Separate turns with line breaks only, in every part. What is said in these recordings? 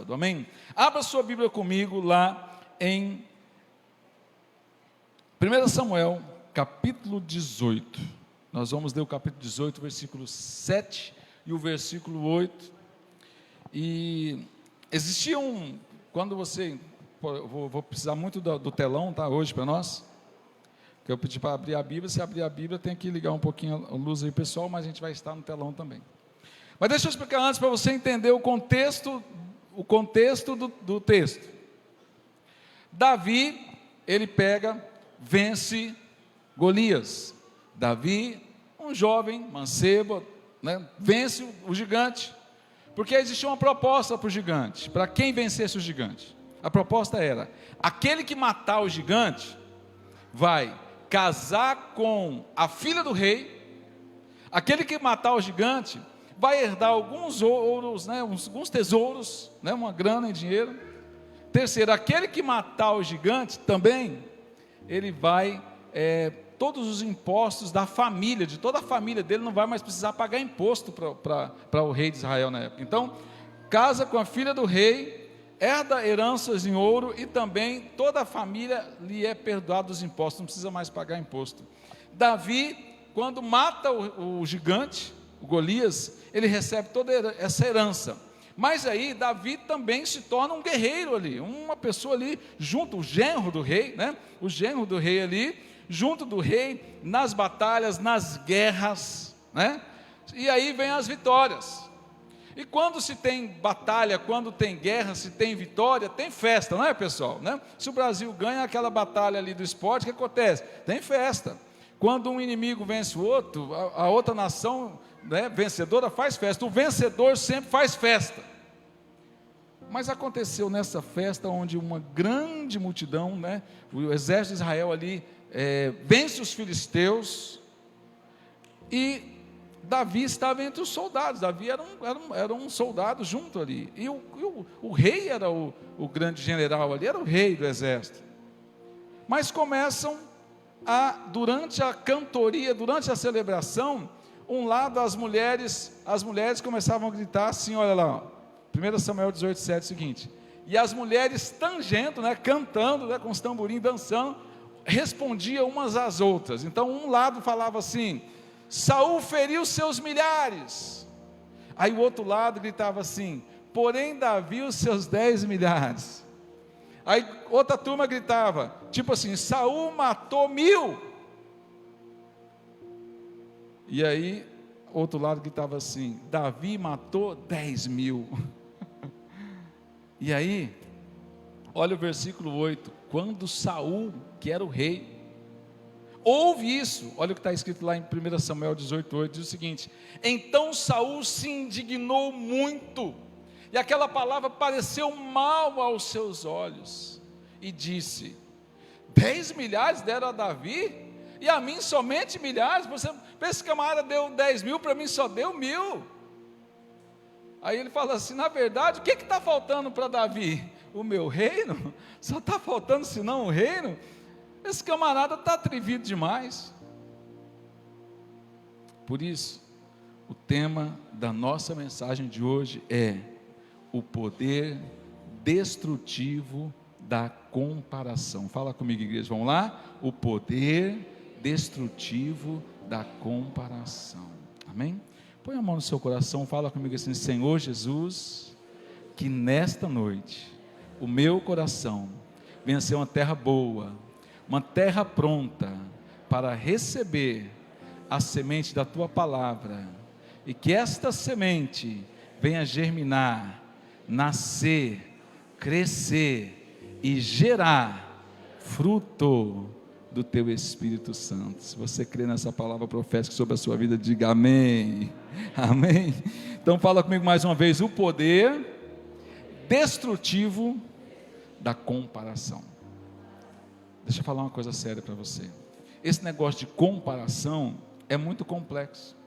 sábado, amém? Abra sua Bíblia comigo lá em 1 Samuel, capítulo 18. Nós vamos ler o capítulo 18, versículo 7 e o versículo 8. E existia quando você, vou precisar muito do telão, tá, hoje para nós, que eu pedi para abrir a Bíblia. Se abrir a Bíblia tem que ligar um pouquinho a luz aí, pessoal, mas a gente vai estar no telão também. Mas deixa eu explicar antes para você entender o contexto do texto. Davi, ele vence Golias. Davi, um jovem, mancebo, né, vence o gigante, porque existia uma proposta para o gigante, para quem vencesse o gigante. A proposta era: aquele que matar o gigante, vai casar com a filha do rei. Aquele que matar o gigante, vai herdar alguns ouros, né, alguns tesouros, né, uma grana em dinheiro. Terceiro, aquele que matar o gigante também, ele vai, todos os impostos da família, de toda a família dele, não vai mais precisar pagar imposto para o rei de Israel na época. Então, casa com a filha do rei, herda heranças em ouro, e também toda a família lhe é perdoada dos impostos, não precisa mais pagar imposto. Davi, quando mata o gigante, o Golias, ele recebe toda essa herança. Mas aí Davi também se torna um guerreiro ali, uma pessoa ali junto, o genro do rei, né? O genro do rei ali, junto do rei, nas batalhas, nas guerras, né? E aí vem as vitórias. E quando se tem batalha, quando tem guerra, se tem vitória, tem festa, não é, pessoal? Né? Se o Brasil ganha aquela batalha ali do esporte, o que acontece? Tem festa. Quando um inimigo vence o outro, a outra nação, né, vencedora, faz festa. O vencedor sempre faz festa. Mas aconteceu nessa festa, onde uma grande multidão, né, o exército de Israel ali, vence os filisteus, e Davi estava entre os soldados. Davi era um soldado junto ali, e o rei era o grande general ali, era o rei do exército. Mas começam durante a cantoria, durante a celebração, um lado as mulheres começavam a gritar assim, olha lá, 1 Samuel 18, 7, o seguinte: e as mulheres tangendo, né, cantando, né, com os tamborins, dançando, respondiam umas às outras. Então um lado falava assim: Saul feriu seus milhares. Aí o outro lado gritava assim: porém Davi os seus 10 milhares. Aí outra turma gritava, tipo assim: Saul matou 1000. E aí outro lado gritava assim: Davi matou 10.000. E aí, olha o versículo 8: quando Saul, que era o rei, ouve isso, olha o que está escrito lá em 1 Samuel 18, 8, diz o seguinte: então Saul se indignou muito, e aquela palavra pareceu mal aos seus olhos, e disse: 10 milhares deram a Davi, e a mim somente milhares. Esse camarada deu 10.000, para mim só deu 1.000. Aí ele fala assim: na verdade, o que está faltando para Davi? O meu reino? Só está faltando senão o reino? Esse camarada está atrevido demais. Por isso, o tema da nossa mensagem de hoje é o poder destrutivo da comparação. Fala comigo, igreja, vamos lá? O poder destrutivo da comparação. Amém? Põe a mão no seu coração, fala comigo assim: Senhor Jesus, que nesta noite o meu coração venha ser uma terra boa, uma terra pronta para receber a semente da tua palavra, e que esta semente venha germinar, nascer, crescer e gerar fruto do teu Espírito Santo. Se você crê nessa palavra profética sobre a sua vida, diga amém, amém. Então fala comigo mais uma vez: o poder destrutivo da comparação. Deixa eu falar uma coisa séria para você. Esse negócio de comparação é muito complexo,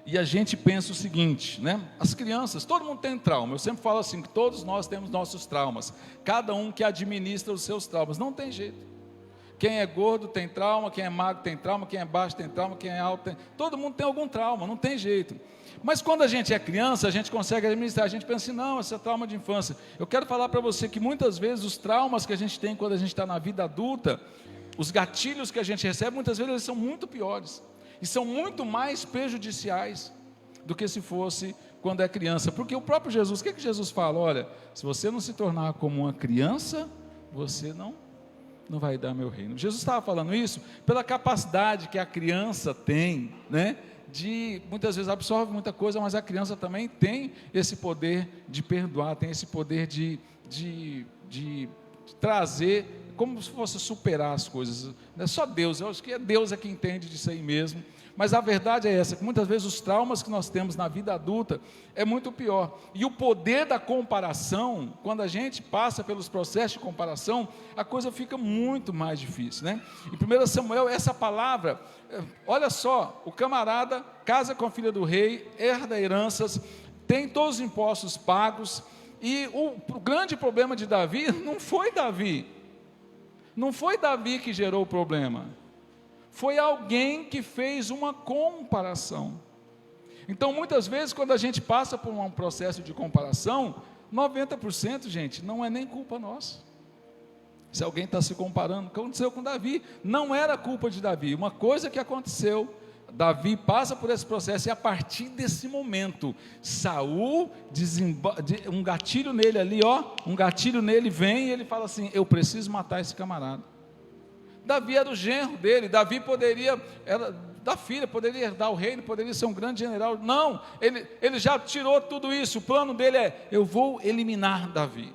e a gente pensa o seguinte, né? As crianças, todo mundo tem trauma. Eu sempre falo assim, que todos nós temos nossos traumas, cada um que administra os seus traumas, não tem jeito. Quem é gordo tem trauma, quem é magro tem trauma, quem é baixo tem trauma, quem é alto tem... Todo mundo tem algum trauma, não tem jeito. Mas quando a gente é criança, a gente consegue administrar, a gente pensa assim, não, esse é trauma de infância. Eu quero falar para você que muitas vezes os traumas que a gente tem quando a gente está na vida adulta, os gatilhos que a gente recebe, muitas vezes eles são muito piores. E são muito mais prejudiciais do que se fosse quando é criança. Porque o próprio Jesus, o que Jesus fala? Olha, se você não se tornar como uma criança, você não vai dar meu reino. Jesus estava falando isso pela capacidade que a criança tem, né? De, muitas vezes absorve muita coisa, mas a criança também tem esse poder de perdoar, tem esse poder de trazer, como se fosse superar as coisas. Não é só Deus, eu acho que é Deus que entende disso aí mesmo. Mas a verdade é essa, que muitas vezes os traumas que nós temos na vida adulta é muito pior. E o poder da comparação, quando a gente passa pelos processos de comparação, a coisa fica muito mais difícil, né? Em 1 Samuel, essa palavra, olha só, o camarada casa com a filha do rei, herda heranças, tem todos os impostos pagos, e o grande problema de Davi não foi Davi que gerou o problema. Foi alguém que fez uma comparação. Então, muitas vezes, quando a gente passa por um processo de comparação, 90%, gente, não é nem culpa nossa. Se alguém está se comparando, o que aconteceu com Davi? Não era culpa de Davi. Uma coisa que aconteceu, Davi passa por esse processo, e a partir desse momento, Saul, um gatilho nele ali, um gatilho nele vem, e ele fala assim, eu preciso matar esse camarada. Davi era o genro dele, Davi era da filha, poderia herdar o reino, poderia ser um grande general. Não, ele já tirou tudo isso. O plano dele é, eu vou eliminar Davi,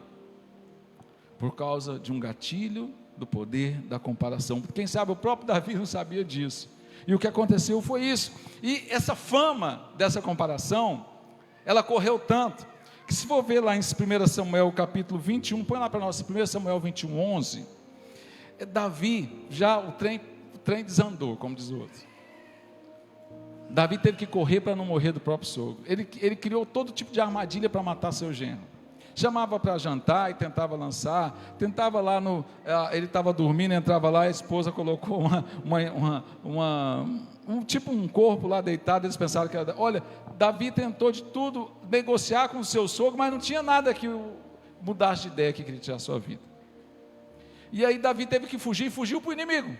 por causa de um gatilho do poder da comparação. Quem sabe o próprio Davi não sabia disso, e o que aconteceu foi isso. E essa fama dessa comparação, ela correu tanto, que se for ver lá em 1 Samuel capítulo 21, põe lá para nós, 1 Samuel 21, 11, Davi, já o trem desandou, como diz o outro. Davi teve que correr para não morrer do próprio sogro. Ele criou todo tipo de armadilha para matar seu genro. Chamava para jantar e tentava lançar, tentava lá ele estava dormindo, entrava lá, a esposa colocou um corpo lá deitado, eles pensaram que era, olha, Davi tentou de tudo, negociar com o seu sogro, mas não tinha nada que mudasse de ideia, que queria tirar a sua vida. E aí Davi teve que fugir, fugiu para o inimigo,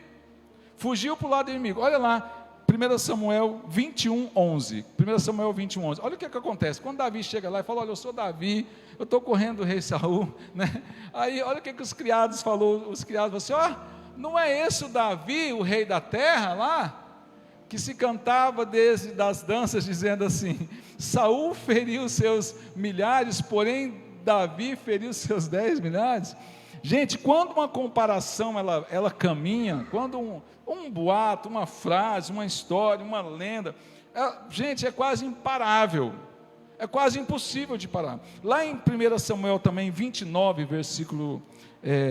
fugiu para o lado do inimigo. Olha lá, 1 Samuel 21, 11, 1 Samuel 21, 11, olha o que acontece, quando Davi chega lá e fala, olha, eu sou Davi, eu estou correndo do rei Saul, né? Aí olha o que os criados falaram, assim, não é esse o Davi, o rei da terra lá, que se cantava das danças, dizendo assim, Saul feriu seus milhares, porém Davi feriu seus 10 milhares, gente, quando uma comparação ela caminha, quando um boato, uma frase, uma história, uma lenda, gente, é quase imparável, é quase impossível de parar. Lá em 1 Samuel também, 29, versículo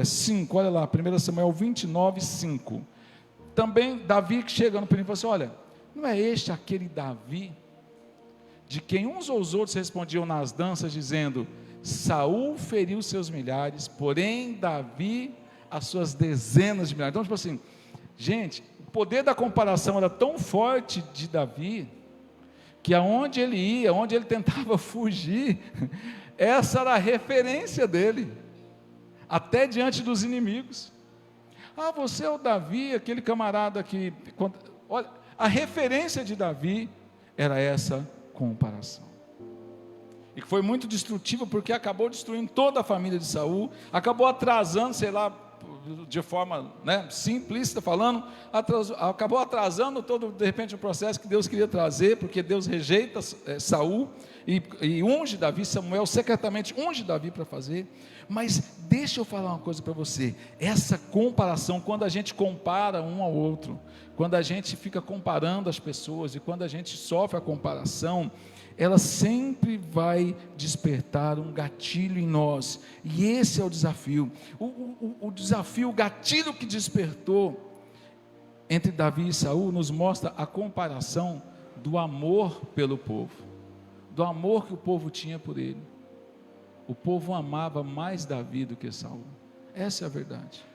5, olha lá, 1 Samuel 29, 5, também Davi que chegando para ele e falou assim, olha, não é este aquele Davi, de quem uns ou os outros respondiam nas danças, dizendo, Saul feriu seus milhares, porém Davi as suas dezenas de milhares. Então, tipo assim, gente, o poder da comparação era tão forte de Davi, que aonde ele ia, onde ele tentava fugir, essa era a referência dele, até diante dos inimigos. Você é o Davi, aquele camarada que... Olha, a referência de Davi era essa comparação. E que foi muito destrutiva, porque acabou destruindo toda a família de Saul, acabou atrasando, sei lá, de forma simplista falando, acabou atrasando todo, de repente, o processo que Deus queria trazer, porque Deus rejeita Saul e unge Davi. Samuel secretamente unge Davi para fazer. Mas deixa eu falar uma coisa para você, essa comparação, quando a gente compara um ao outro, quando a gente fica comparando as pessoas, e quando a gente sofre a comparação, ela sempre vai despertar um gatilho em nós, e esse é o desafio, o desafio, o gatilho que despertou entre Davi e Saul, nos mostra a comparação do amor pelo povo, do amor que o povo tinha por ele. O povo amava mais Davi do que Saul, essa é a verdade.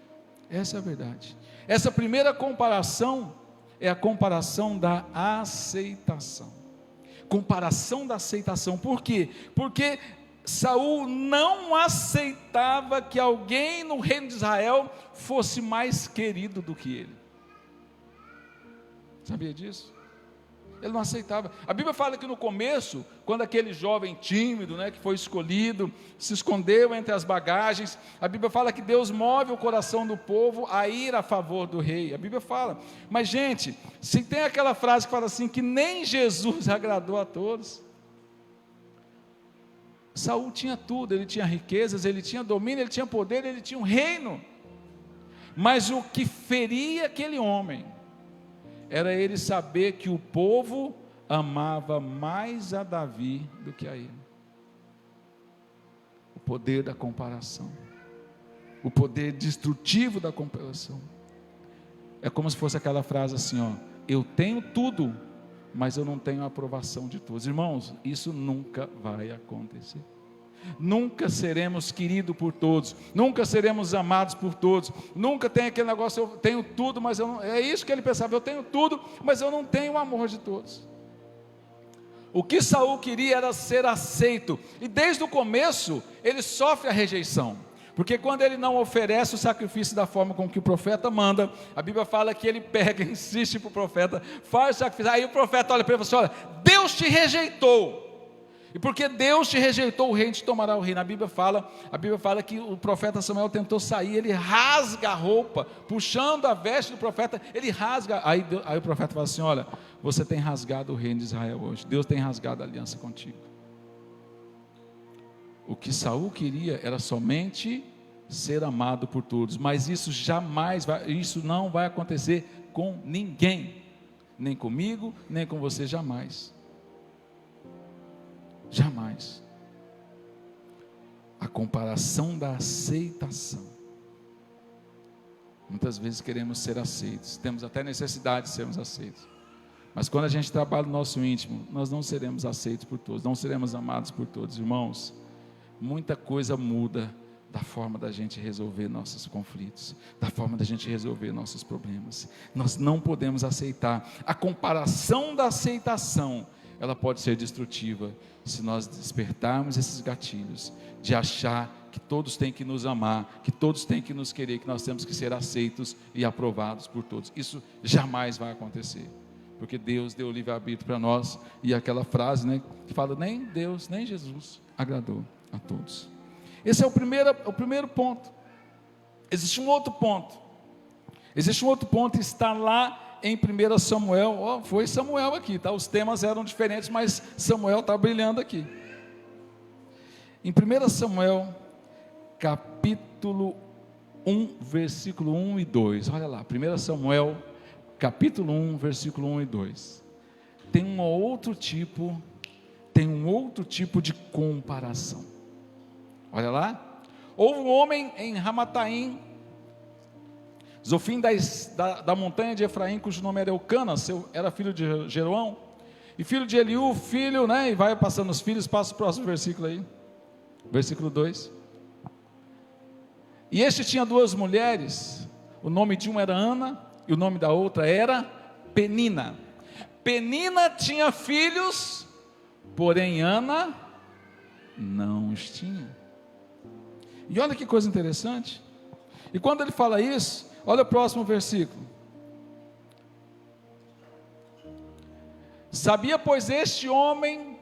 Essa é a verdade. Essa primeira comparação é a comparação da aceitação. Comparação da aceitação. Por quê? Porque Saul não aceitava que alguém no reino de Israel fosse mais querido do que ele. Sabia disso? Ele não aceitava. A Bíblia fala que no começo, quando aquele jovem tímido, que foi escolhido, se escondeu entre as bagagens, a Bíblia fala que Deus move o coração do povo a ir a favor do rei. A Bíblia fala. Mas, gente, se tem aquela frase que fala assim, que nem Jesus agradou a todos. Saul tinha tudo, ele tinha riquezas, ele tinha domínio, ele tinha poder, ele tinha um reino. Mas o que feria aquele homem era ele saber que o povo amava mais a Davi do que a ele. O poder da comparação, o poder destrutivo da comparação. É como se fosse aquela frase assim, eu tenho tudo, mas eu não tenho a aprovação de todos. Irmãos, isso nunca vai acontecer. Nunca seremos queridos por todos, nunca seremos amados por todos, nunca tem aquele negócio, eu tenho tudo, mas eu não, é isso que ele pensava, eu tenho tudo, mas eu não tenho o amor de todos. O que Saul queria era ser aceito, e desde o começo, ele sofre a rejeição, porque quando ele não oferece o sacrifício da forma com que o profeta manda, a Bíblia fala que ele pega, insiste para o profeta, faz o sacrifício, aí o profeta olha para ele e fala assim, olha, Deus te rejeitou, e porque Deus te rejeitou, o rei te tomará o reino. A Bíblia fala que o profeta Samuel tentou sair, ele rasga a roupa, puxando a veste do profeta, ele rasga, aí o profeta fala assim, olha, você tem rasgado o reino de Israel hoje, Deus tem rasgado a aliança contigo. O que Saul queria era somente ser amado por todos, mas isso isso não vai acontecer com ninguém, nem comigo, nem com você, jamais. Jamais. A comparação da aceitação. Muitas vezes queremos ser aceitos, temos até necessidade de sermos aceitos, mas quando a gente trabalha no nosso íntimo, nós não seremos aceitos por todos, não seremos amados por todos. Irmãos, muita coisa muda da forma da gente resolver nossos conflitos, da forma da gente resolver nossos problemas. Nós não podemos aceitar. A comparação da aceitação, ela pode ser destrutiva, se nós despertarmos esses gatilhos, de achar que todos têm que nos amar, que todos têm que nos querer, que nós temos que ser aceitos e aprovados por todos. Isso jamais vai acontecer, porque Deus deu o livre-arbítrio para nós, e aquela frase, que fala, nem Deus, nem Jesus agradou a todos. Esse é o primeiro ponto. Existe um outro ponto, está lá em 1 Samuel, foi Samuel aqui, tá? Os temas eram diferentes, mas Samuel está brilhando aqui. Em 1 Samuel, capítulo 1, versículo 1 e 2, olha lá, 1 Samuel, capítulo 1, versículo 1 e 2, tem um outro tipo de comparação. Olha lá, houve um homem em Ramataim, Zofim da montanha de Efraim, cujo nome era Eucana, era filho de Jeroão, e filho de Eliú, e vai passando os filhos, passa o próximo versículo aí, versículo 2, e este tinha duas mulheres, o nome de uma era Ana, e o nome da outra era Penina. Penina tinha filhos, porém Ana não os tinha. E olha que coisa interessante, e quando ele fala isso, olha o próximo versículo. Subia, pois, este homem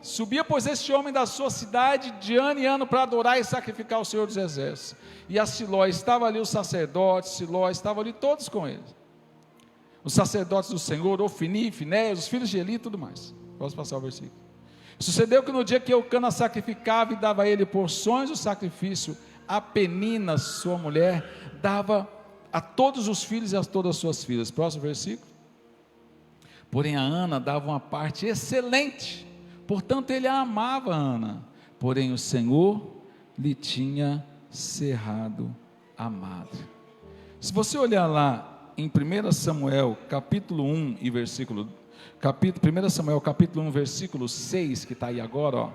da sua cidade de ano em ano para adorar e sacrificar o Senhor dos Exércitos. E a Siló, estava ali os sacerdotes, estavam ali todos com ele. Os sacerdotes do Senhor, Ofni, Finéias, os filhos de Eli e tudo mais. Posso passar o versículo. Sucedeu que no dia que Eucana sacrificava e dava a ele porções do sacrifício, a Penina, sua mulher, dava a todos os filhos e a todas as suas filhas. Próximo versículo. Porém a Ana dava uma parte excelente, portanto ele a amava, Ana, porém o Senhor lhe tinha cerrado a madre. Se você olhar lá em 1 Samuel capítulo 1 e versículo 1 Samuel capítulo 1 versículo 6, que está aí agora,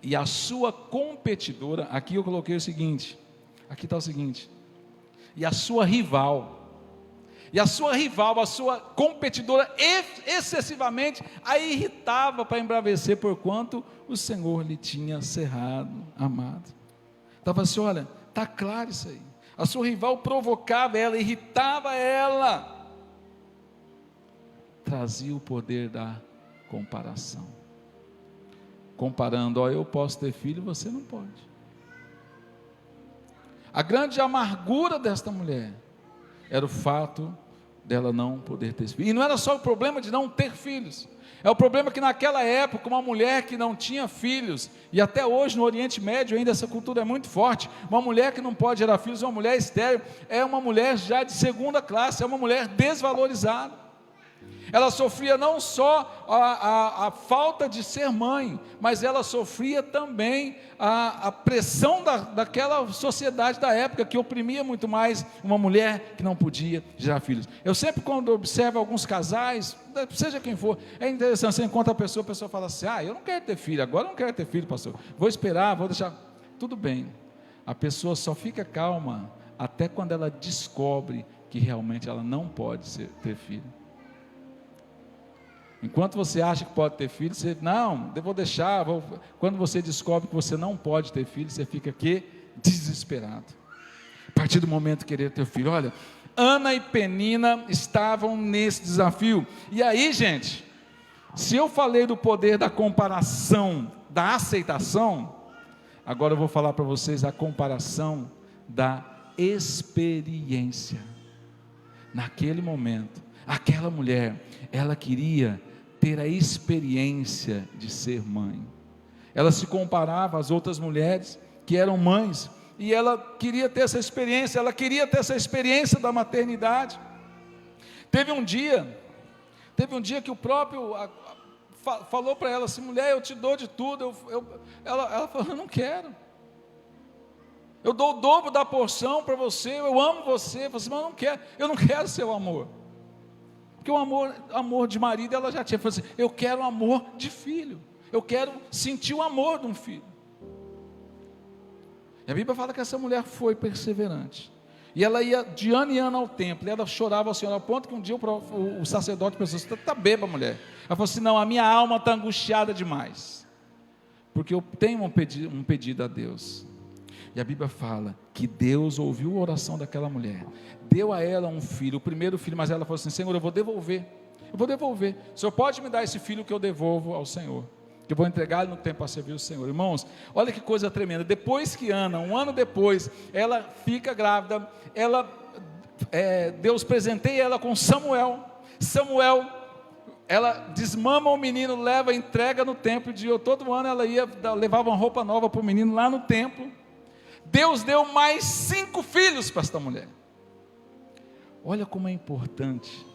e a sua competidora, aqui eu coloquei o seguinte, aqui está o seguinte, e a sua rival, a sua competidora, excessivamente a irritava para embravecer, porquanto o Senhor lhe tinha cerrado, amado. Estava assim, olha, está claro isso aí. A sua rival provocava ela, irritava ela, trazia o poder da comparação, comparando, ó, eu posso ter filho, você não pode. A grande amargura desta mulher era o fato dela não poder ter filhos. E não era só o problema de não ter filhos, é o problema que naquela época, uma mulher que não tinha filhos, e até hoje no Oriente Médio ainda essa cultura é muito forte, uma mulher que não pode gerar filhos, uma mulher estéril, é uma mulher já de segunda classe, é uma mulher desvalorizada. Ela sofria não só a falta de ser mãe, mas ela sofria também a pressão daquela sociedade da época, que oprimia muito mais uma mulher que não podia gerar filhos. Eu sempre, quando observo alguns casais, seja quem for, é interessante, você encontra a pessoa fala assim, eu não quero ter filho, agora eu não quero ter filho, pastor, vou esperar, vou deixar, tudo bem, a pessoa só fica calma, até quando ela descobre que realmente ela não pode ter filho. Enquanto você acha que pode ter filho, você, não, eu vou deixar, quando você descobre que você não pode ter filho, você fica aqui, desesperado, a partir do momento de querer ter filho. Olha, Ana e Penina estavam nesse desafio, e aí gente, se eu falei do poder da comparação, da aceitação, agora eu vou falar para vocês a comparação da experiência. Naquele momento, aquela mulher, ela queria ter a experiência de ser mãe, ela se comparava às outras mulheres que eram mães, e ela queria ter essa experiência, da maternidade. Teve um dia que o próprio falou para ela assim, mulher, eu te dou de tudo, ela falou, eu não quero, eu dou o dobro da porção para você, eu amo você, mas eu não quero seu amor, porque o amor de marido ela já tinha, falou assim, eu quero amor de filho, eu quero sentir o amor de um filho. E a Bíblia fala que essa mulher foi perseverante, e ela ia de ano em ano ao templo, e ela chorava ao Senhor, ao ponto que um dia o sacerdote pensou, você está bêbada, mulher. Ela falou assim, não, a minha alma está angustiada demais, porque eu tenho um pedido a Deus. E a Bíblia fala que Deus ouviu a oração daquela mulher, deu a ela um filho, o primeiro filho, mas ela falou assim, Senhor, eu vou devolver, o Senhor pode me dar esse filho que eu devolvo ao Senhor, que eu vou entregar ele no tempo a servir o Senhor. Irmãos, olha que coisa tremenda, depois que Ana, um ano depois, ela fica grávida, Deus presenteia ela com Samuel, ela desmama o menino, leva, entrega no templo, todo ano ela levava uma roupa nova para o menino lá no templo. Deus deu mais 5 filhos para esta mulher. Olha como é importante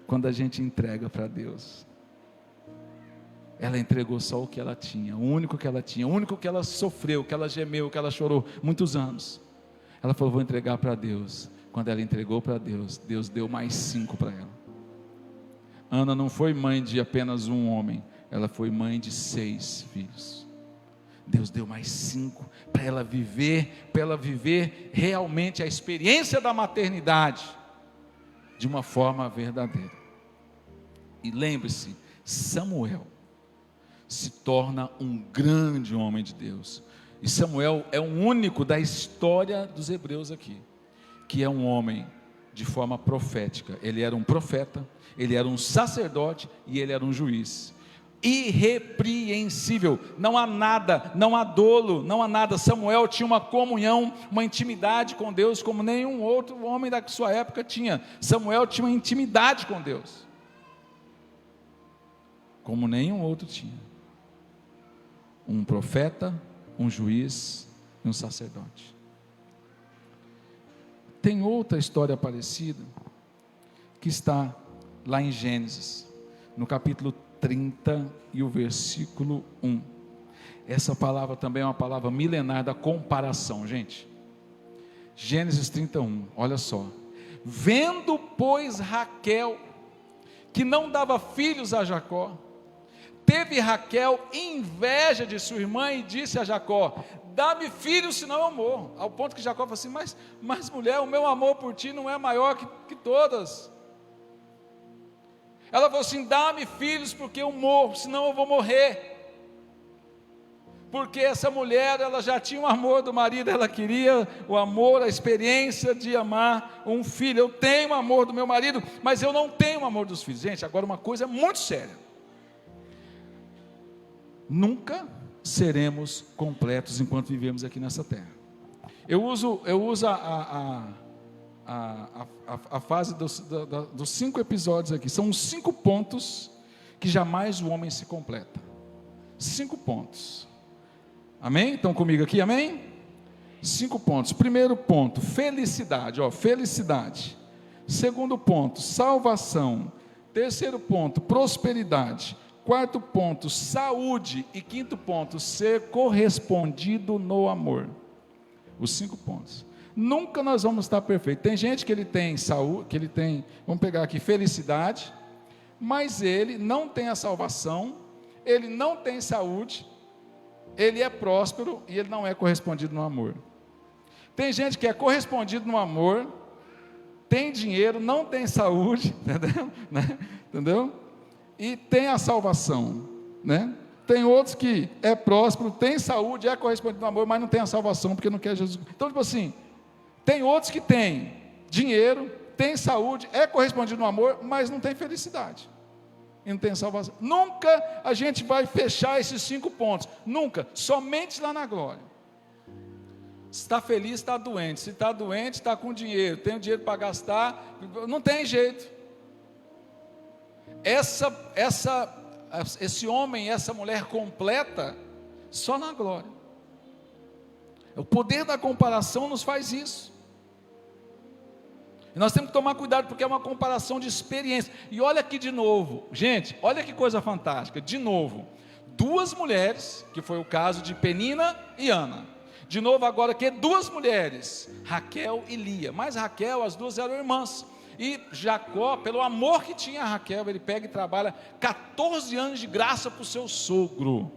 quando a gente entrega para Deus. Ela entregou só o que ela tinha, o único que ela tinha, o único que ela sofreu, que ela gemeu, que ela chorou muitos anos. Ela falou, vou entregar para Deus. Quando ela entregou para Deus, Deus deu mais 5 para ela. Ana não foi mãe de apenas um homem, ela foi mãe de 6 filhos. Deus deu mais 5 para ela viver realmente a experiência da maternidade de uma forma verdadeira. E lembre-se, Samuel se torna um grande homem de Deus, e Samuel é o único da história dos hebreus aqui, que é um homem de forma profética. Ele era um profeta, ele era um sacerdote e ele era um juiz, irrepreensível, não há nada, não há dolo, não há nada. Samuel tinha uma comunhão, uma intimidade com Deus como nenhum outro homem da sua época tinha. Samuel tinha uma intimidade com Deus como nenhum outro tinha. Um profeta, um juiz e um sacerdote. Tem outra história parecida que está lá em Gênesis, no capítulo 30 e o versículo 1. Essa palavra também é uma palavra milenar da comparação, gente. Gênesis 31, olha só. Vendo, pois, Raquel que não dava filhos a Jacó, teve Raquel inveja de sua irmã e disse a Jacó, dá-me filho, senão eu morro. Ao ponto que Jacó falou assim, mas mulher, o meu amor por ti não é maior que todas. Ela falou assim, dá-me filhos porque eu morro, senão eu vou morrer. Porque essa mulher, ela já tinha o amor do marido, ela queria o amor, a experiência de amar um filho. Eu tenho o amor do meu marido, mas eu não tenho o amor dos filhos. Gente, agora uma coisa muito séria. Nunca seremos completos enquanto vivemos aqui nessa terra. Eu uso a fase dos 5 episódios aqui. São os 5 pontos que jamais o homem se completa. 5 pontos. Amém? Estão comigo aqui, amém? 5 pontos. Primeiro ponto, felicidade, felicidade. Segundo ponto, salvação. Terceiro ponto, prosperidade. Quarto ponto, saúde. E quinto ponto, ser correspondido no amor. Os 5 pontos. Nunca nós vamos estar perfeitos. Tem gente que ele tem saúde, que ele tem, vamos pegar aqui, felicidade, mas ele não tem a salvação, ele não tem saúde, ele é próspero e ele não é correspondido no amor. Tem gente que é correspondido no amor, tem dinheiro, não tem saúde, entendeu? E tem a salvação, né? Tem outros que é próspero, tem saúde, é correspondido no amor, mas não tem a salvação porque não quer Jesus. Então, tipo assim, tem outros que têm dinheiro, tem saúde, é correspondido no amor, mas não tem felicidade. E não tem salvação. Nunca a gente vai fechar esses 5 pontos. Nunca. Somente lá na glória. Se está feliz, está doente. Se está doente, está com dinheiro. Tem o dinheiro para gastar. Não tem jeito. Esse homem, essa mulher completa, só na glória. O poder da comparação nos faz isso. E nós temos que tomar cuidado, porque é uma comparação de experiência. E olha aqui de novo, gente, olha que coisa fantástica, de novo, 2 mulheres, que foi o caso de Penina e Ana. De novo agora aqui, 2 mulheres, Raquel e Lia. Mas Raquel, as 2 eram irmãs. E Jacó, pelo amor que tinha a Raquel, ele pega e trabalha 14 anos de graça para o seu sogro.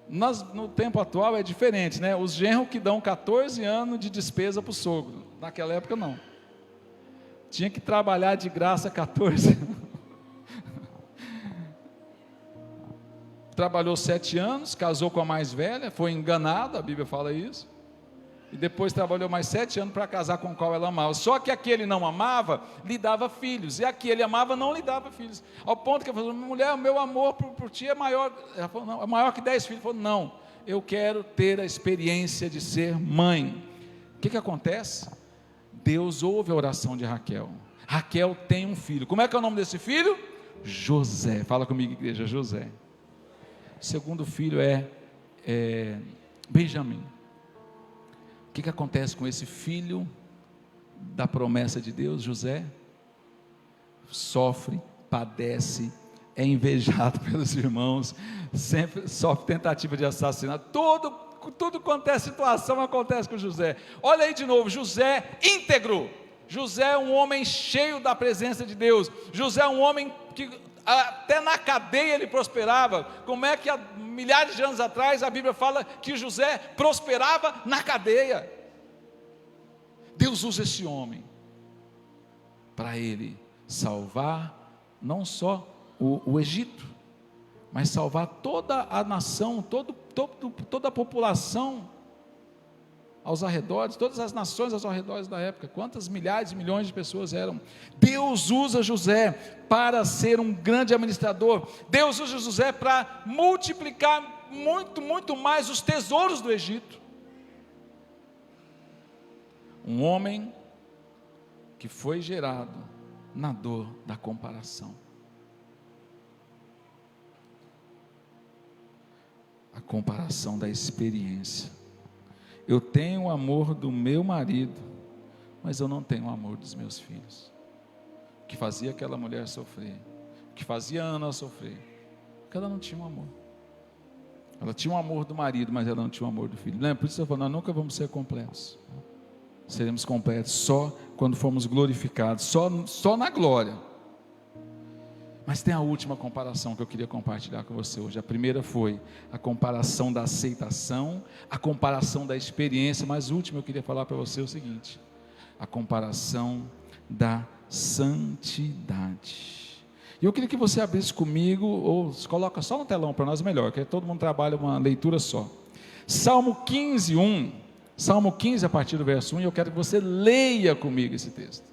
No tempo atual é diferente, né? Os genros que dão 14 anos de despesa para o sogro. Naquela época não. Tinha que trabalhar de graça 14 anos. Trabalhou 7 anos, casou com a mais velha, foi enganada, a Bíblia fala isso. E depois trabalhou mais 7 anos para casar com o qual ela amava. Só que aquele não amava, lhe dava filhos. E aquele amava, não lhe dava filhos. Ao ponto que ela falou, mulher, o meu amor por ti é maior. Ela falou, não, é maior que 10 filhos. Ele falou, não, eu quero ter a experiência de ser mãe. O que acontece? Deus ouve a oração de Raquel. Raquel tem um filho. Como é que é o nome desse filho? José. Fala comigo, igreja, José. O segundo filho é Benjamim. O que acontece com esse filho da promessa de Deus? José sofre, padece, é invejado pelos irmãos, sempre sofre tentativa de assassinato, tudo quanto é situação acontece com José. Olha aí de novo, José íntegro, José é um homem cheio da presença de Deus, José é um homem que até na cadeia ele prosperava. Como é que há milhares de anos atrás a Bíblia fala que José prosperava na cadeia? Deus usa esse homem para ele salvar não só o Egito, mas salvar toda a nação, toda a população aos arredores, todas as nações aos arredores da época. Quantas milhares e milhões de pessoas eram? Deus usa José para ser um grande administrador. Deus usa José para multiplicar muito mais os tesouros do Egito. Um homem que foi gerado na dor da comparação. A comparação da experiência. Eu tenho o amor do meu marido, mas eu não tenho o amor dos meus filhos. O que fazia aquela mulher sofrer, o que fazia a Ana sofrer, porque ela não tinha um amor. Ela tinha o amor do marido, mas ela não tinha o amor do filho. Lembra? Por isso eu falo, nós nunca vamos ser completos. Seremos completos só quando formos glorificados, só na glória. Mas tem a última comparação que eu queria compartilhar com você hoje. A primeira foi a comparação da aceitação, a comparação da experiência, mas a última eu queria falar para você o seguinte: a comparação da santidade. E eu queria que você abrisse comigo, ou coloca só no telão para nós melhor, que todo mundo trabalha uma leitura só. Salmo 15, 1. Salmo 15, a partir do verso 1, e eu quero que você leia comigo esse texto.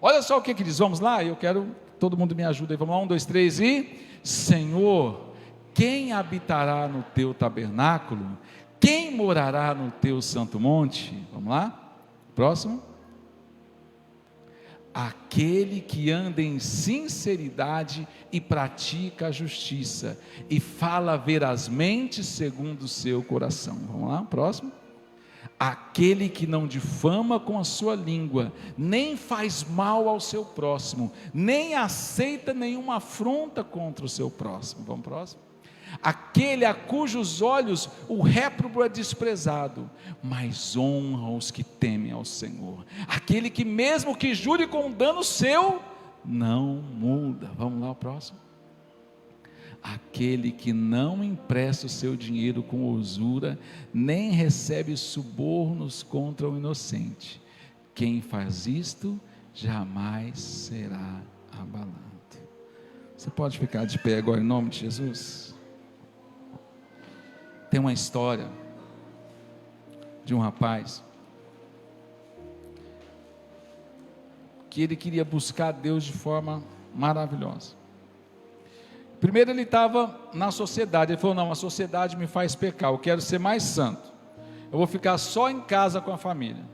Olha só o que diz, vamos lá, eu quero, todo mundo me ajuda aí, vamos lá, 1, 2, 3 e... Senhor, quem habitará no teu tabernáculo? Quem morará no teu santo monte? Vamos lá, próximo. Aquele que anda em sinceridade e pratica a justiça, e fala verazmente segundo o seu coração. Vamos lá, próximo. Aquele que não difama com a sua língua, nem faz mal ao seu próximo, nem aceita nenhuma afronta contra o seu próximo. Vamos próximo. Aquele a cujos olhos o réprobo é desprezado, mas honra os que temem ao Senhor. Aquele que mesmo que jure com dano seu, não muda. Vamos lá, o próximo. Aquele que não empresta o seu dinheiro com usura, nem recebe subornos contra o inocente. Quem faz isto, jamais será abalado. Você pode ficar de pé agora em nome de Jesus? Tem uma história de um rapaz que ele queria buscar Deus de forma maravilhosa. Primeiro ele estava na sociedade, ele falou, não, a sociedade me faz pecar, eu quero ser mais santo, eu vou ficar só em casa com a família.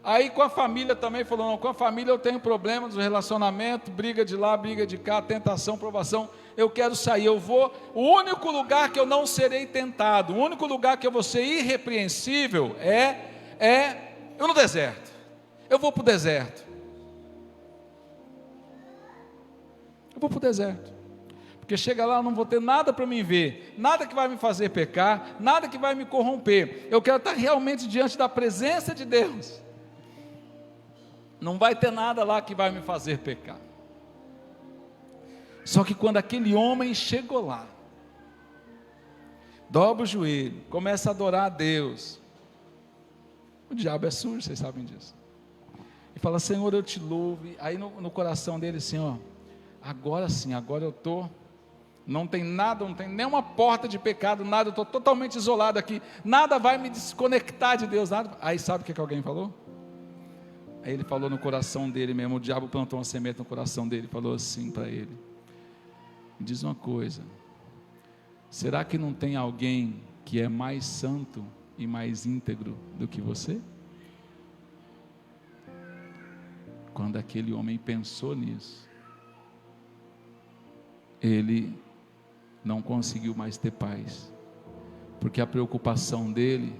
Aí com a família também falou, não, com a família eu tenho problemas no relacionamento, briga de lá, briga de cá, tentação, provação, eu quero sair, eu vou, o único lugar que eu não serei tentado, o único lugar que eu vou ser irrepreensível eu no deserto, eu vou para o deserto, porque chega lá, eu não vou ter nada para me ver, nada que vai me fazer pecar, nada que vai me corromper, eu quero estar realmente diante da presença de Deus, não vai ter nada lá que vai me fazer pecar. Só que quando aquele homem chegou lá, dobra o joelho, começa a adorar a Deus, o diabo é sujo, vocês sabem disso, e fala, Senhor, eu te louvo, aí no coração dele assim, ó, agora sim, agora eu estou, não tem nada, não tem nenhuma porta de pecado, nada, eu estou totalmente isolado aqui, nada vai me desconectar de Deus, nada. Aí sabe o que alguém falou? Aí ele falou no coração dele mesmo, o diabo plantou uma semente no coração dele, falou assim para ele, me diz uma coisa, será que não tem alguém que é mais santo e mais íntegro do que você? Quando aquele homem pensou nisso, ele não conseguiu mais ter paz, porque a preocupação dele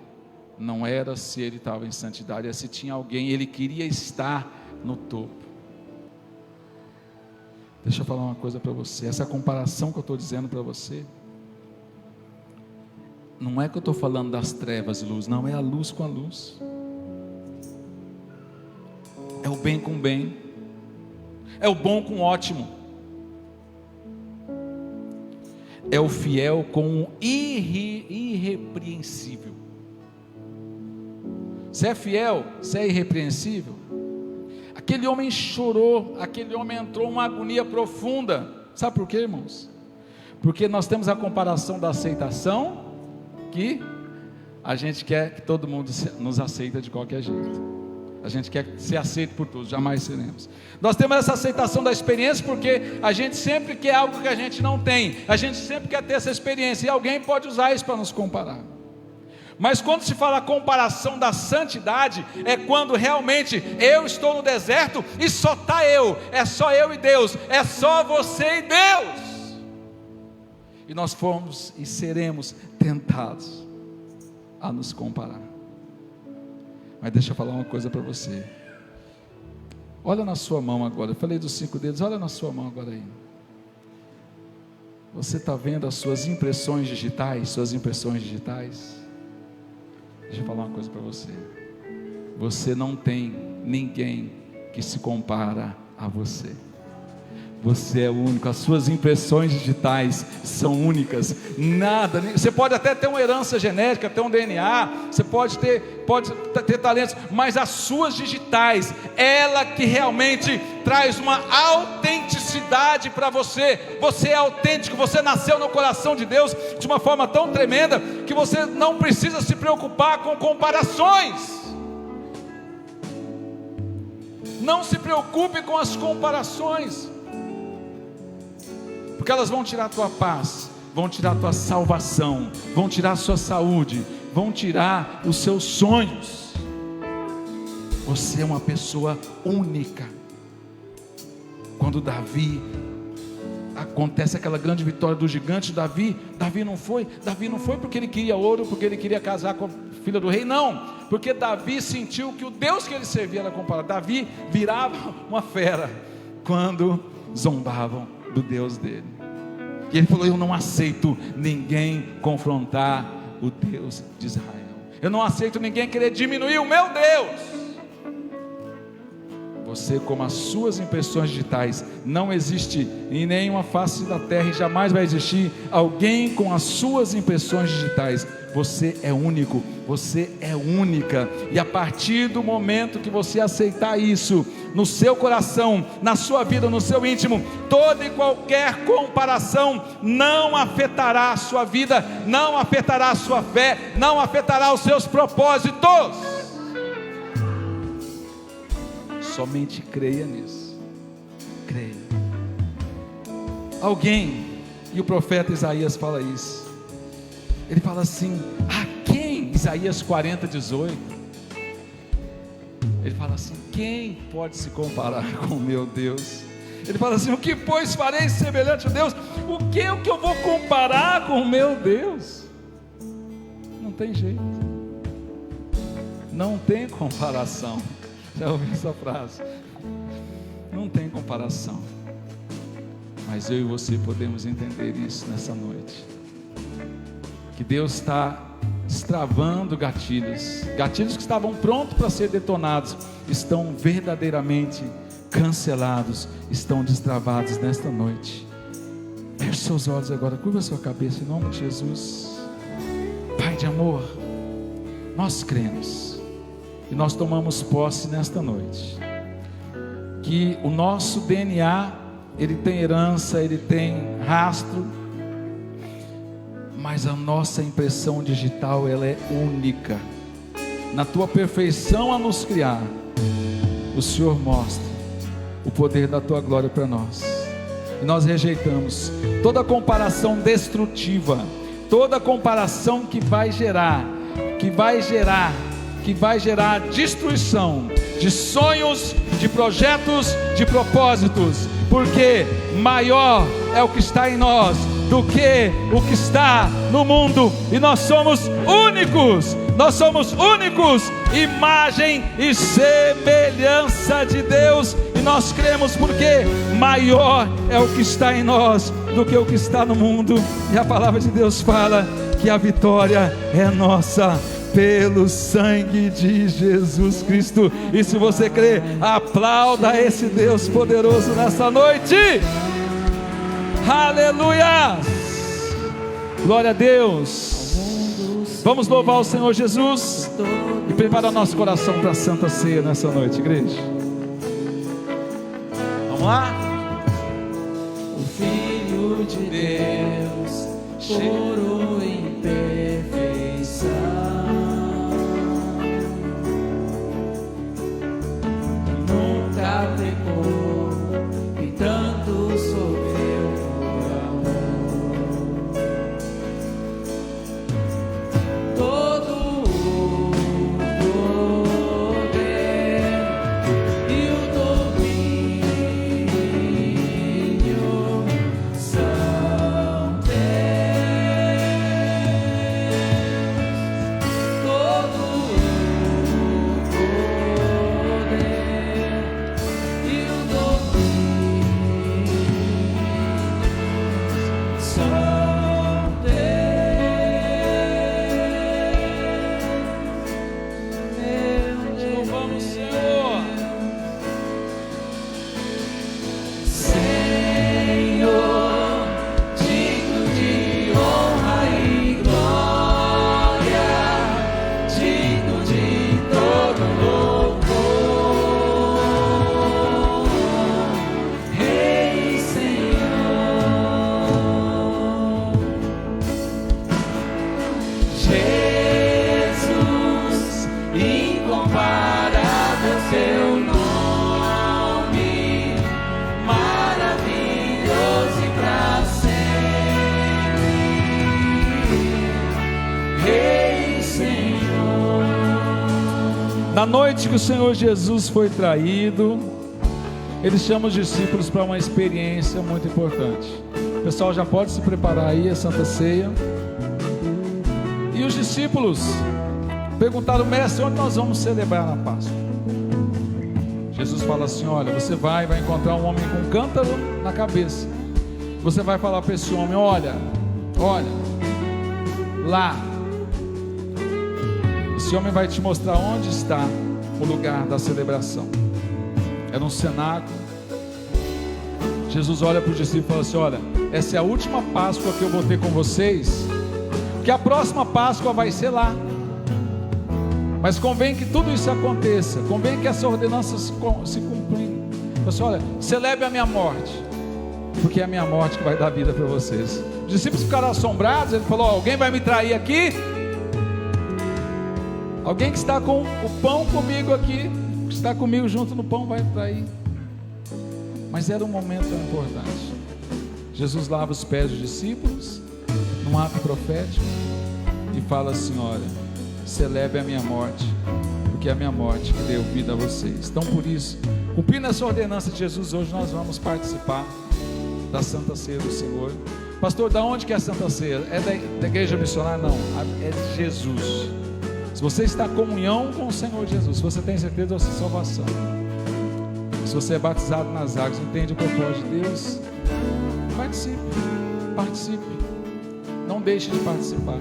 não era se ele estava em santidade, era se tinha alguém, ele queria estar no topo. Deixa eu falar uma coisa para você, essa comparação que eu estou dizendo para você, não é que eu estou falando das trevas e luz, não, é a luz com a luz, é o bem com o bem, é o bom com o ótimo, é o fiel com o irrepreensível. Você é fiel, você é irrepreensível. Aquele homem chorou, aquele homem entrou em uma agonia profunda. Sabe por quê, irmãos? Porque nós temos a comparação da aceitação, que a gente quer que todo mundo nos aceita de qualquer jeito. A gente quer ser aceito por todos, jamais seremos. Nós temos essa aceitação da experiência, porque a gente sempre quer algo que a gente não tem, a gente sempre quer ter essa experiência, e alguém pode usar isso para nos comparar. Mas quando se fala a comparação da santidade, é quando realmente eu estou no deserto e só está eu, é só eu e Deus, é só você e Deus, e nós fomos e seremos tentados a nos comparar. Mas deixa eu falar uma coisa para você, olha na sua mão agora, eu falei dos 5 dedos, olha na sua mão agora aí, você está vendo as suas impressões digitais, deixa eu falar uma coisa para você, você não tem ninguém que se compara a você, Você é único, as suas impressões digitais são únicas. Nada, você pode até ter uma herança genética, ter um DNA, você pode ter talentos, mas as suas digitais, ela que realmente traz uma autenticidade para você. Você é autêntico, você nasceu no coração de Deus de uma forma tão tremenda que você não precisa se preocupar com comparações. Não se preocupe com as comparações, porque elas vão tirar a tua paz, vão tirar a tua salvação, vão tirar a sua saúde, vão tirar os seus sonhos. Você é uma pessoa única. Quando Davi, acontece aquela grande vitória do gigante, Davi não foi porque ele queria ouro, porque ele queria casar com a filha do rei, não, porque Davi sentiu que o Deus que ele servia era comparado. Davi virava uma fera quando zombavam do Deus dele, e ele falou: eu não aceito ninguém confrontar o Deus de Israel, eu não aceito ninguém querer diminuir o meu Deus. Você, como as suas impressões digitais, não existe em nenhuma face da terra e jamais vai existir alguém com as suas impressões digitais. Você é único, você é única, e a partir do momento que você aceitar isso no seu coração, na sua vida, no seu íntimo, toda e qualquer comparação não afetará a sua vida, não afetará a sua fé, não afetará os seus propósitos. Somente creia nisso, creia. Alguém, e o profeta Isaías fala isso, ele fala assim: a quem? Isaías 40:18, ele fala assim: quem pode se comparar com o meu Deus? Ele fala assim: o que pois farei semelhante a Deus? O que eu vou comparar com o meu Deus? Não tem jeito, não tem comparação. Já ouvi essa frase? Não tem comparação. Mas eu e você podemos entender isso nessa noite, que Deus está destravando gatilhos que estavam prontos para ser detonados, estão verdadeiramente cancelados, estão destravados nesta noite. Feche seus olhos agora, curva a sua cabeça em nome de Jesus. Pai de amor, nós cremos e nós tomamos posse nesta noite, que o nosso DNA, ele tem herança, ele tem rastro, mas a nossa impressão digital, ela é única. Na tua perfeição a nos criar, o Senhor mostra o poder da tua glória para nós, e nós rejeitamos toda comparação destrutiva, toda comparação que vai gerar destruição de sonhos, de projetos, de propósitos, porque maior é o que está em nós do que o que está no mundo, e nós somos únicos, imagem e semelhança de Deus, e nós cremos porque maior é o que está em nós do que o que está no mundo, e a palavra de Deus fala que a vitória é nossa pelo sangue de Jesus Cristo. E se você crê, aplauda esse Deus poderoso nessa noite. Aleluia, glória a Deus. Vamos louvar o Senhor Jesus e preparar nosso coração para a Santa Ceia nessa noite, igreja. Vamos lá.
O Filho de Deus chorou em perfeição, nunca pecou e tanto sofreu por amor. Todo o poder e o domínio são teus. incomparável seu nome, maravilhoso e pra sempre, Rei e Senhor.
Na noite que o Senhor Jesus foi traído, Ele chama os discípulos para uma experiência muito importante. O pessoal já pode se preparar aí, a Santa Ceia. E os discípulos perguntaram: mestre, onde nós vamos celebrar a Páscoa? Jesus fala assim: olha, você vai encontrar um homem com um cântaro na cabeça. Você vai falar para esse homem: olha, lá. Esse homem vai te mostrar onde está o lugar da celebração. Era um cenáculo. Jesus olha para os discípulos e fala assim: olha, essa é a última Páscoa que eu vou ter com vocês, que a próxima Páscoa vai ser lá. Mas convém que tudo isso aconteça, convém que essa ordenança se cumpra. Assim, olha, celebre a minha morte, porque é a minha morte que vai dar vida para vocês. Os discípulos ficaram assombrados. Ele falou: alguém vai me trair aqui? Alguém que está com o pão comigo aqui, que está comigo junto no pão, vai trair. Mas era um momento importante. Jesus lava os pés dos discípulos num ato profético e fala assim: olha, celebre a minha morte, porque é a minha morte que deu vida a vocês. Então, por isso, cumprindo essa ordenança de Jesus, hoje nós vamos participar da Santa Ceia do Senhor. Pastor, da onde que é a Santa Ceia? É da igreja missionária? Não, é de Jesus. Se você está em comunhão com o Senhor Jesus, se você tem certeza da sua salvação, se você é batizado nas águas, entende o propósito de Deus, participe. Não deixe de participar.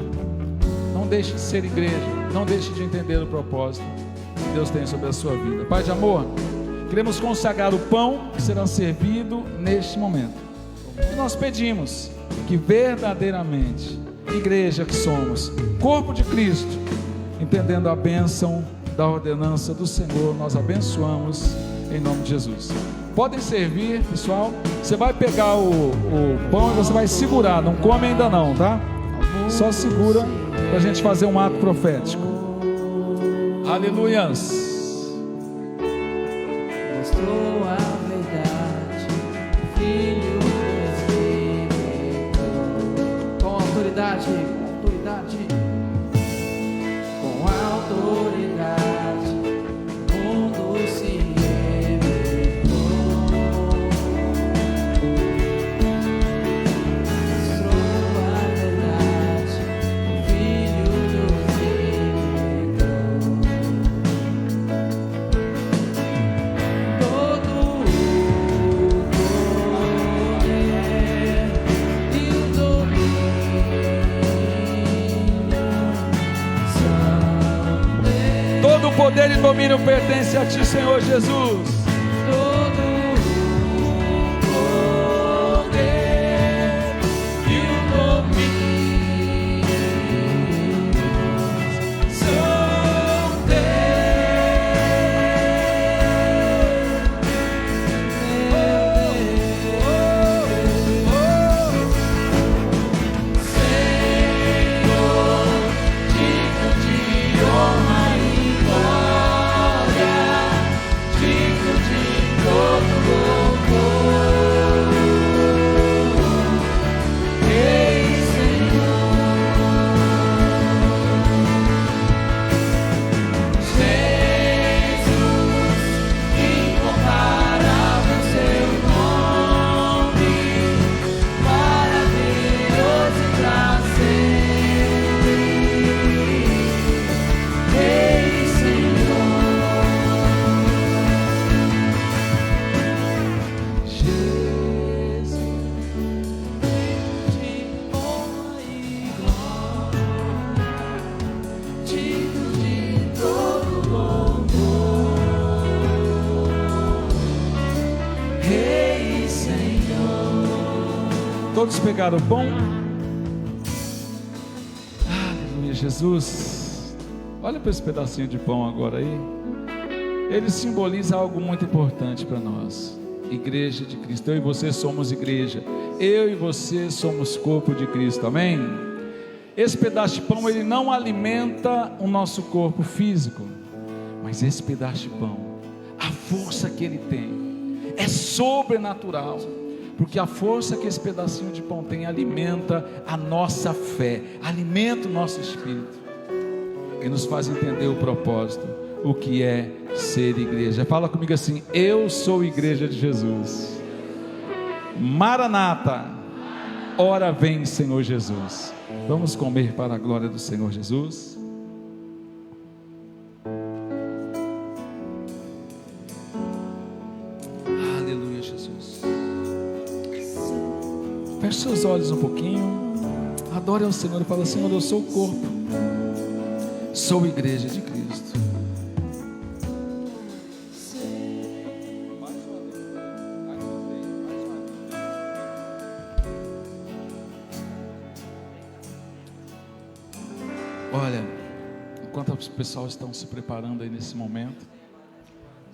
Não deixe de ser igreja. Não deixe de entender o propósito que Deus tem sobre a sua vida. Pai de amor, queremos consagrar o pão que será servido neste momento. E nós pedimos que verdadeiramente, igreja que somos, corpo de Cristo, entendendo a bênção da ordenança do Senhor, nós abençoamos em nome de Jesus. Podem servir, pessoal. Você vai pegar o pão e você vai segurar. Não come ainda não, tá? Só segura para a gente fazer um ato profético. Aleluias.
Mostrou a verdade, Filho do Espírito, com autoridade, com autoridade, o mundo se revelou. Mostrou a verdade, Filho do Espírito. Todo o poder e o domínio.
Todo o poder e domínio pertence a Ti, Senhor Jesus.
Todo o poder e o domínio são Senhor, digno de honra e glória, digno de todo louvor, Rei e Senhor. Jesus, incomparável seu nome, maravilhoso pra sempre, Rei e Senhor. Jesus, de honra e glória, digno de todo louvor, Rei e Senhor.
Todos pegaram o pão? Aleluia, Jesus. Olha para esse pedacinho de pão agora aí. Ele simboliza algo muito importante para nós. Igreja de Cristo. Eu e você somos igreja. Eu e você somos corpo de Cristo. Amém? Esse pedaço de pão, ele não alimenta o nosso corpo físico. Mas esse pedaço de pão, a força que ele tem é sobrenatural, porque a força que esse pedacinho de pão tem alimenta a nossa fé, alimenta o nosso espírito e nos faz entender o propósito, o que é ser igreja. Fala comigo assim: eu sou igreja de Jesus. Maranata, ora vem Senhor Jesus. Vamos comer para a glória do Senhor Jesus. Aleluia, Jesus. Feche seus olhos um pouquinho, adore ao Senhor e fala: Senhor, eu sou o corpo, sou igreja de Cristo. Olha, enquanto os pessoal estão se preparando aí nesse momento,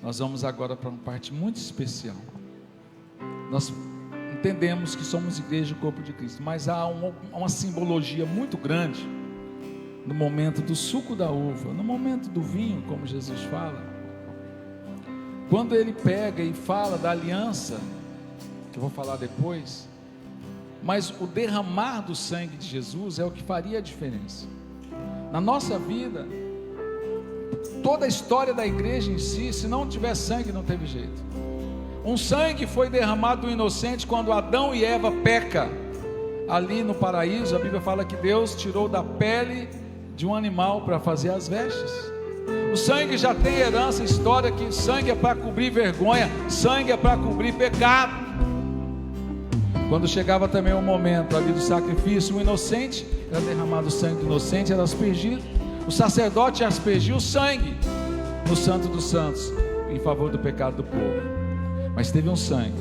nós vamos agora para uma parte muito especial. Nós entendemos que somos igreja do corpo de Cristo, mas há uma simbologia muito grande no momento do suco da uva, no momento do vinho, como Jesus fala. Quando ele pega e fala da aliança, que eu vou falar depois, mas o derramar do sangue de Jesus é o que faria a diferença. Na nossa vida, toda a história da igreja em si, se não tiver sangue, não teve jeito. Um sangue foi derramado do inocente quando Adão e Eva pecam. Ali no paraíso, a Bíblia fala que Deus tirou da pele de um animal para fazer as vestes. O sangue já tem herança, história que sangue é para cobrir vergonha, sangue é para cobrir pecado. Quando chegava também o momento ali do sacrifício, o inocente era derramado o sangue do inocente, era aspergido. O sacerdote aspergia o sangue no Santo dos Santos em favor do pecado do povo. Mas teve um sangue,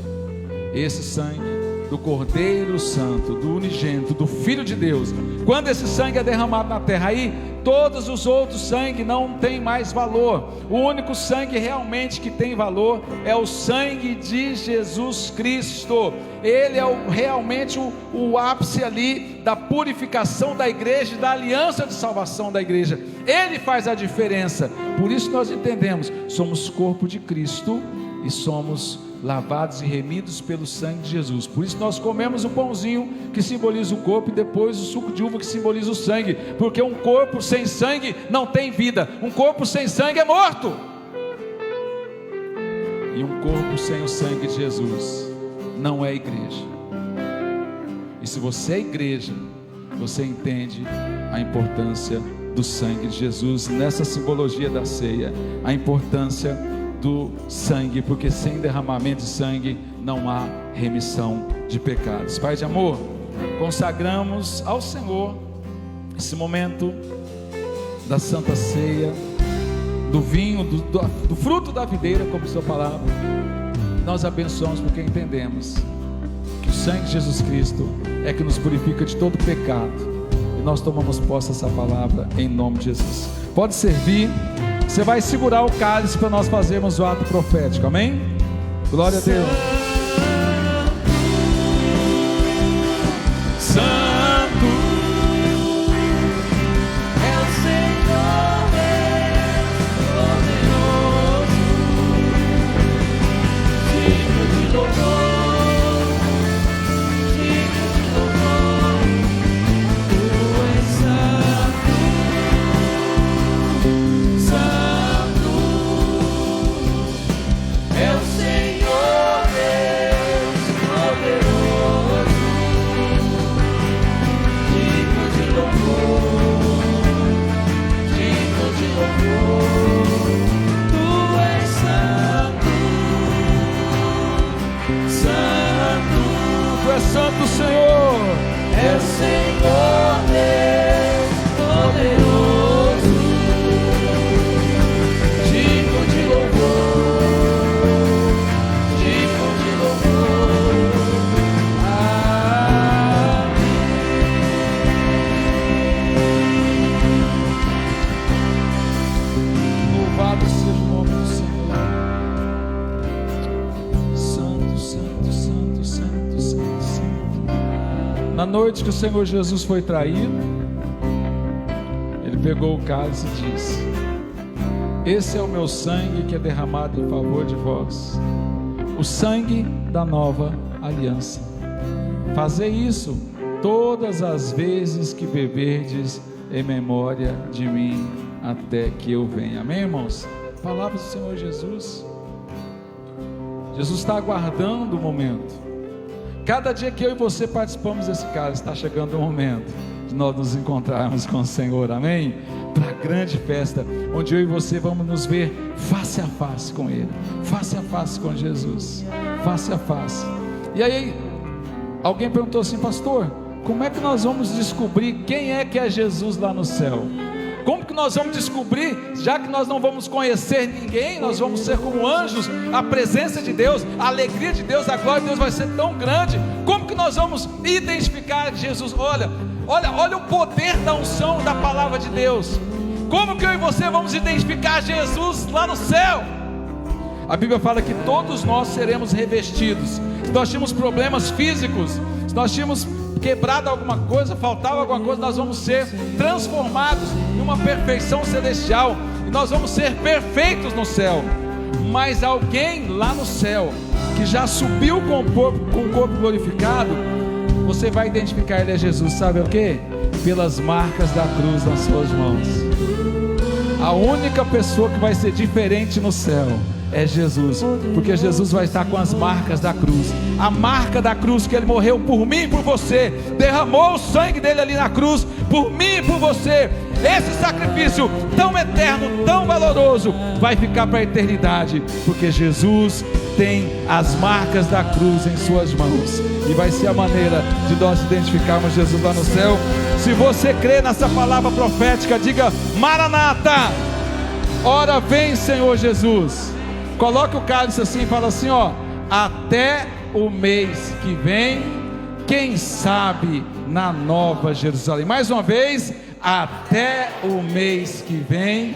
esse sangue do Cordeiro Santo, do unigênito, do Filho de Deus. Quando esse sangue é derramado na terra, aí todos os outros sangues não têm mais valor. O único sangue realmente que tem valor é o sangue de Jesus Cristo. Ele é realmente o ápice ali da purificação da igreja, da aliança de salvação da igreja. Ele faz a diferença. Por isso nós entendemos, somos corpo de Cristo e somos lavados e remidos pelo sangue de Jesus. Por isso nós comemos o pãozinho que simboliza o corpo e depois o suco de uva que simboliza o sangue, porque um corpo sem sangue não tem vida, um corpo sem sangue é morto, e um corpo sem o sangue de Jesus não é igreja. E se você é igreja, você entende a importância do sangue de Jesus, nessa simbologia da ceia, a importância do sangue, porque sem derramamento de sangue não há remissão de pecados. Pai de amor, consagramos ao Senhor esse momento da Santa Ceia, do vinho, do fruto da videira, como sua palavra. Nós abençoamos porque entendemos que o sangue de Jesus Cristo é que nos purifica de todo pecado, e nós tomamos posse dessa palavra em nome de Jesus. Pode servir. Você vai segurar o cálice para nós fazermos o ato profético, amém? Glória a Deus. Santo
é o Senhor Deus poderoso, digno de louvor, digno de louvor. Tu és santo, santo é o Senhor Deus poderoso, digno de louvor, digno de louvor. Tu és santo, santo,
Tu és santo, Senhor.
é o Senhor Deus poderoso, digno de louvor, digno de louvor.
Louvado seja o nome do Senhor. Santo, santo, santo, santo, santo, santo. Na noite que o Senhor Jesus foi traído, Ele pegou o cálice e disse: esse é o meu sangue que é derramado em favor de vós, o sangue da nova aliança. Fazei isso todas as vezes que beberdes em memória de mim, até que eu venha. Amém, irmãos? Palavras do Senhor Jesus. Jesus está aguardando o momento. Cada dia que eu e você participamos desse cálice, está chegando o momento de nós nos encontrarmos com o Senhor, amém? Para a grande festa, onde eu e você vamos nos ver face a face com Ele, face a face com Jesus, face a face. E aí, alguém perguntou assim: pastor, como é que nós vamos descobrir quem é que é Jesus lá no céu? Como que nós vamos descobrir, já que nós não vamos conhecer ninguém, nós vamos ser como anjos, a presença de Deus, a alegria de Deus, a glória de Deus vai ser tão grande, como que nós vamos identificar Jesus? Olha o poder da unção da palavra de Deus. Como que eu e você vamos identificar Jesus lá no céu? A Bíblia fala que todos nós seremos revestidos. Se nós tínhamos problemas físicos, se nós tínhamos quebrado alguma coisa, faltava alguma coisa, nós vamos ser transformados em uma perfeição celestial, e nós vamos ser perfeitos no céu. Mas alguém lá no céu, que já subiu com o corpo glorificado, você vai identificar ele é Jesus, sabe o que? Pelas marcas da cruz nas suas mãos. A única pessoa que vai ser diferente no céu é Jesus, porque Jesus vai estar com as marcas da cruz, a marca da cruz, que Ele morreu por mim e por você, derramou o sangue dele ali na cruz, por mim e por você. Esse sacrifício tão eterno, tão valoroso, vai ficar para a eternidade, porque Jesus tem as marcas da cruz em suas mãos, e vai ser a maneira de nós identificarmos Jesus lá no céu. Se você crê nessa palavra profética, diga: Maranata, ora vem Senhor Jesus. Coloque o cálice assim e fala assim, ó: até o mês que vem, quem sabe na Nova Jerusalém. Mais uma vez: até o mês que vem,